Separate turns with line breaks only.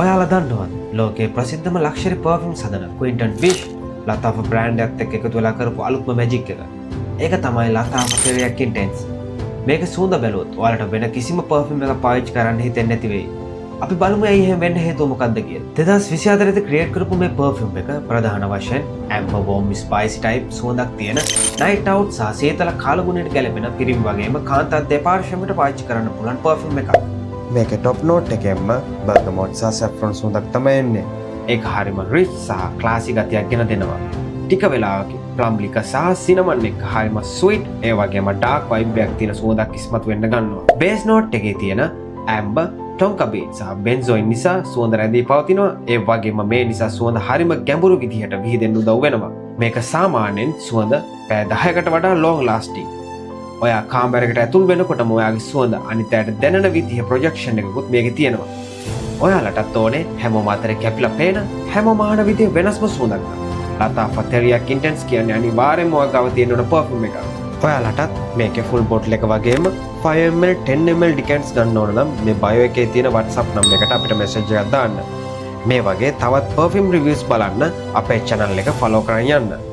ඔයාලා දන්නවද ලෝකයේ ප්‍රසිද්ධම ලක්ෂරි පර්ෆියුම්ස් හදන ක්වින්ටන් බිෂ් ලතාෆ බ්‍රෑන්ඩ් එකත් එක්ක එකතු වෙලා කරපු අලුත්ම මැජික් එක. ඒක තමයි ලතාෆ ටෙරියක් ඉන්ටෙන්ස්. මේක සුවඳ බැලුවොත් ඔයාලට වෙන කිසිම පර්ෆියුම් එකක් පාවිච්චි කරන්න හිතෙන්නේ නැති වෙයි. අපි බලමු ඇයි එහෙම වෙන්න හේතුව මොකක්ද කියලා. 2024 දී ක්‍රියේට් කරපු මේ පර්ෆියුම් එක ප්‍රධාන වශයෙන් ඇම්බර් වෝම් ස්පයිසි ටයිප් සුවඳක් තියෙන නයිට් අවුට් සහ සීතල කාලගුණයට ගැලපෙන පිරිම් වගේම කාන්තා දෙපාර්ශ්වයකට පාවිච්චි කරන්න පුළුවන් පර්ෆියුම් එකක්.
මේක ටොප් නෝට් එකෙන්ම බර්ගමොට් සහ සැෆ්‍රොන් සුවඳක් තමයි එන්නේ.
ඒක හරිම රිච් සහ ක්ලාසි ගතියක් ගෙන දෙනවා. ටික වෙලාවකින් ප්ලම්ලික සහ සිනමන් එක හරිම ස්වීට් ඒ වගේම ඩාර්ක් වයිබ් එකක් තියෙන සුවඳක් ඉස්මතු වෙන්න ගන්නවා. බේස් නෝට් එකේ තියෙන ඇම්බර් ටොන්කා බීට් සහ බෙන්සොයින් නිසා සුවඳ රැඳී පවතිනවා. ඒ වගේම මේ නිසා සුවඳ හරිම ගැඹුරු විදිහට විහිදෙන්න උදව් වෙනවා. මේක සාමාන්‍යයෙන් සුවඳ පැය 10කට වඩා ලොං ලාස්ටිං. ඔයා කාමරයකට ඇතුල් වෙනකොටම ඔයාගේ සුවඳ අනිත් අයට දැනෙන විදිහ ප්‍රොජෙක්ෂන් එකකුත් මේකේ තියෙනවා. ඔයාලටත් ඕනේ හැමෝම අතරේ කැපිලා පේන හැමෝම අහන විදිහ වෙනස්ම සුවඳක්. ලතාෆ ටෙරියක් ඉන්ටෙන්ස් කියන්නේ අනිවාර්යෙන්ම ඔය ගාව තියෙන පර්ෆියුම් එකක්. ඔයාලටත් මේකේ ෆුල් බෝටල් එක වගේම 5ml 10ml ඩිකැන්ට්ස් ගන්න ඕන නම් මේ බයෝ එකේ තියෙන WhatsApp නම්බර් එකට අපිට මෙසේජ් එකක් දාන්න. මේ වගේ තවත් පර්ෆියුම් රිවිව්ස් බලන්න අපේ channel එක follow කරන් යන්න.